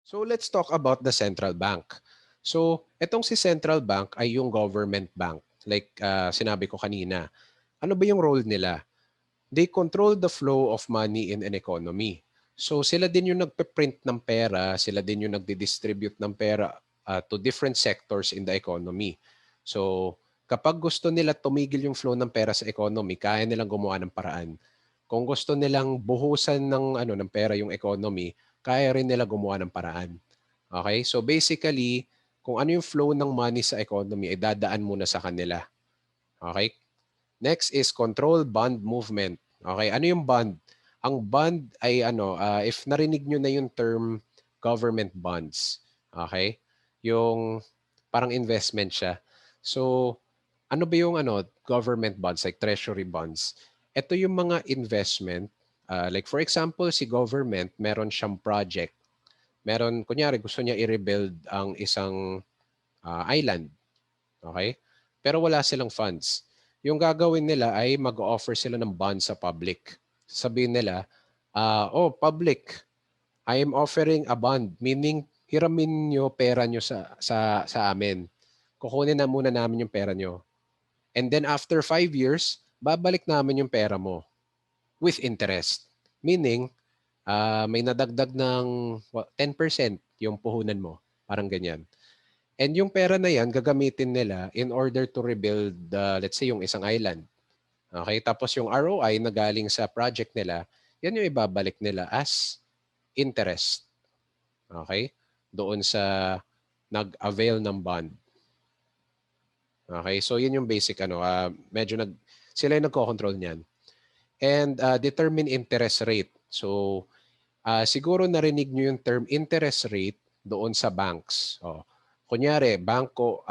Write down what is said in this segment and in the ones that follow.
So let's talk about the central bank. So itong si central bank ay yung government bank. Like sinabi ko kanina, ano ba yung role nila? They control the flow of money in an economy. So sila din yung nagpe-print ng pera, sila din yung nagdi-distribute ng pera to different sectors in the economy. So kapag gusto nila tumigil yung flow ng pera sa economy, kaya nilang gumawa ng paraan. Kung gusto nilang buhusan ng pera yung economy, kaya rin nila gumawa ng paraan. Okay? So basically, kung ano yung flow ng money sa economy, ay dadaan muna sa kanila. Okay? Next is control bond movement. Okay, ano yung bond? Ang bond ay if narinig nyo na yung term government bonds. Okay? Yung parang investment siya. So, ano ba yung government bonds like treasury bonds? Ito yung mga investment like for example, si government meron siyang project. Meron kunyari gusto niya i-rebuild ang isang island. Okay? Pero wala silang funds. Yung gagawin nila ay mag-offer sila ng bonds sa public. Sabihin nila, oh public, I am offering a bond, meaning hiramin nyo pera nyo sa amin. Kukunin na muna namin yung pera nyo. And then after 5 years, babalik namin yung pera mo with interest. Meaning, may nadagdag ng 10% yung puhunan mo. Parang ganyan. And yung pera na yan, gagamitin nila in order to rebuild, let's say, yung isang island. Okay? Tapos yung ROI na galing sa project nila, yan yung ibabalik nila as interest. Okay? Doon sa nag-avail ng bond. Okay? So yun yung basic medyo sila yung nagko-control niyan. And determine interest rate. So siguro narinig nyo yung term interest rate doon sa banks. Kunyari, bangko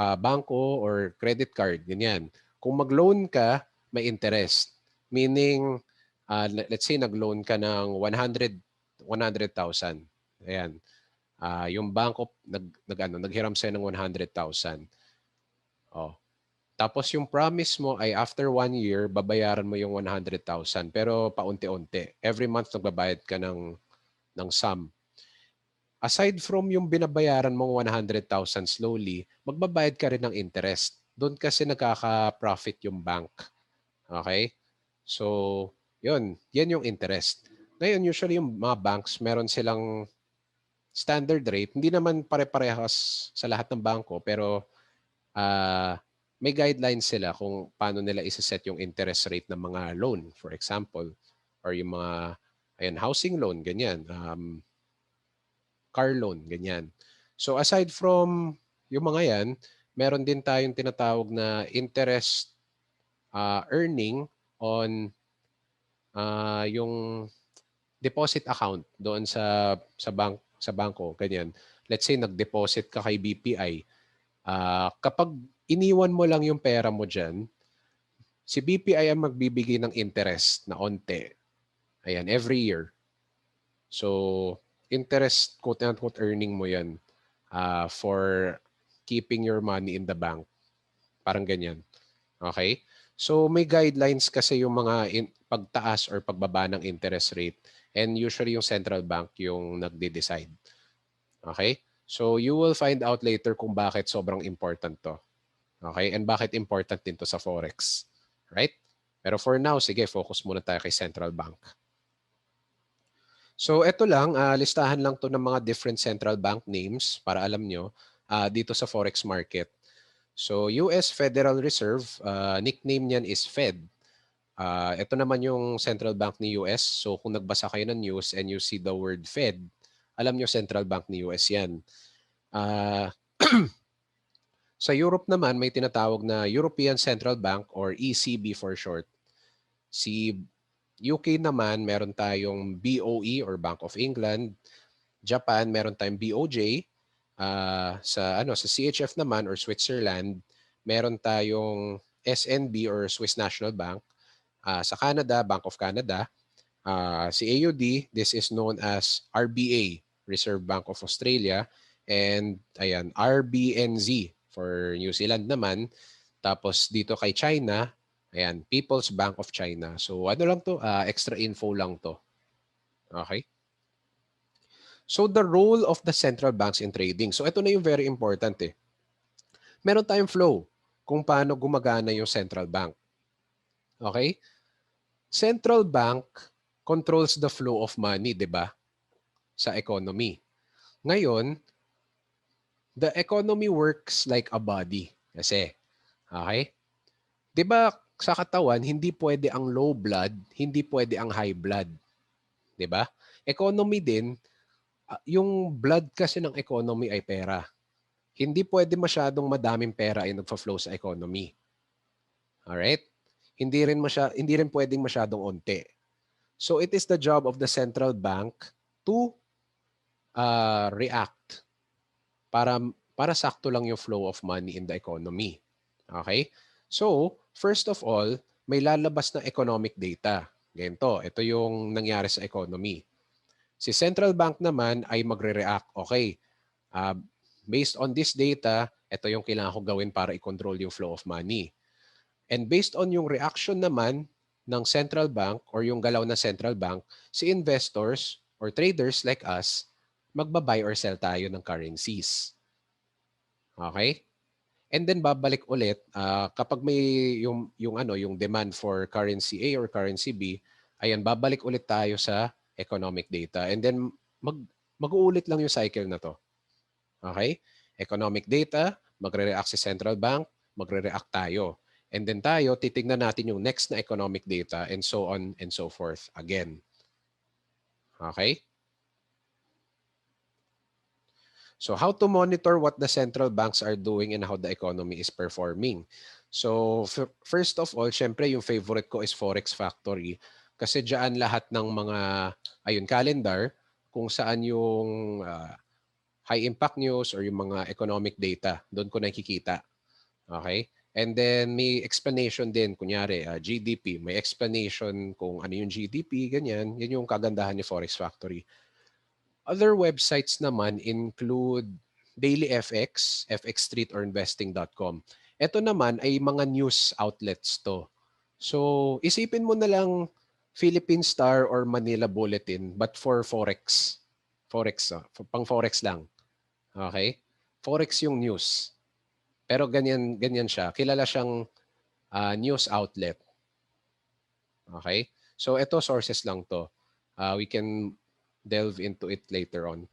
or credit card, ganyan. Kung mag-loan ka, may interest. Meaning, let's say nag-loan ka ng 100,000. Ayan. Yung bangko naghiram sa'yo ng 100,000. Tapos yung promise mo ay after 1 year, babayaran mo yung 100,000 pero paunti-unti. Every month nagbabayad ka ng sum. Aside from yung binabayaran mong 100,000 slowly, magbabayad ka rin ng interest. Doon kasi nagkaka-profit yung bank. Okay? So, yan yung interest. Ngayon, usually yung mga banks, meron silang standard rate. Hindi naman pare-parehas sa lahat ng bangko, pero may guidelines sila kung paano nila isa-set yung interest rate ng mga loan, for example, or yung mga housing loan, ganyan. Car loan, ganyan. So aside from yung mga yan, meron din tayong tinatawag na interest earning on yung deposit account doon sa bangko, ganyan. Let's say nag-deposit ka kay BPI. Kapag iniwan mo lang yung pera mo diyan, si BPI ang magbibigay ng interest na onte. Ayan, every year. So, interest, quote-unquote, earning mo yan for keeping your money in the bank. Parang ganyan. Okay? So, may guidelines kasi yung mga pagtaas or pagbaba ng interest rate. And usually yung central bank yung nagde-decide. Okay? So, you will find out later kung bakit sobrang important to. Okay? And bakit important din to sa Forex. Right? Pero for now, sige, focus muna tayo kay central bank. So ito lang, listahan lang to ng mga different central bank names para alam nyo dito sa Forex market. So US Federal Reserve, nickname niyan is Fed. Ito naman yung central bank ni US. So kung nagbasa kayo ng news and you see the word Fed, alam nyo central bank ni US yan. Sa Europe naman, may tinatawag na European Central Bank or ECB for short. Si UK naman, meron tayong BOE or Bank of England. Japan, meron tayong BOJ. Sa CHF naman or Switzerland, meron tayong SNB or Swiss National Bank. Sa Canada, Bank of Canada. Si AUD, this is known as RBA, Reserve Bank of Australia. And ayan, RBNZ for New Zealand naman. Tapos dito kay China, ayan, People's Bank of China. So ano lang to, extra info lang to. Okay? So the role of the central banks in trading. So ito na yung very important eh. Meron tayong flow kung paano gumagana yung central bank. Okay? Central bank controls the flow of money, di ba? Sa economy. Ngayon, the economy works like a body. Kasi, okay? Di ba sa katawan, hindi pwede ang low blood, hindi pwede ang high blood. Di ba? Economy din, yung blood kasi ng economy ay pera. Hindi pwede masyadong madaming pera ay nagfa-flow sa economy. Alright? Hindi rin pwedeng masyadong onte. So it is the job of the central bank to react para sakto lang yung flow of money in the economy. Okay? So, first of all, may lalabas na economic data. Ganito, ito yung nangyari sa economy. Si central bank naman ay magre-react. Okay, based on this data, ito yung kailangan ko gawin para i-control yung flow of money. And based on yung reaction naman ng central bank or yung galaw ng central bank, si investors or traders like us, magbabuy or sell tayo ng currencies. Okay? And then babalik ulit kapag may yung demand for currency A or currency B, ayan babalik ulit tayo sa economic data. And then mag-uulit lang yung cycle na to. Okay? Economic data, magre-react si central bank, magre-react tayo. And then tayo, titignan natin yung next na economic data and so on and so forth again. Okay? So how to monitor what the central banks are doing and how the economy is performing? So first of all, syempre yung favorite ko is Forex Factory kasi diyan lahat ng mga calendar kung saan yung high impact news or yung mga economic data, doon ko nakikita. Okay? And then may explanation din, kunyari GDP, may explanation kung ano yung GDP, ganyan. Yan yung kagandahan ni Forex Factory. Other websites naman include Daily FX, FX Street or investing.com. Ito naman ay mga news outlets to. So, isipin mo na lang Philippine Star or Manila Bulletin but for Forex. Forex, pang Forex lang. Okay? Forex yung news. Pero ganyan siya. Kilala siyang news outlet. Okay? So, ito sources lang to. We can delve into it later on.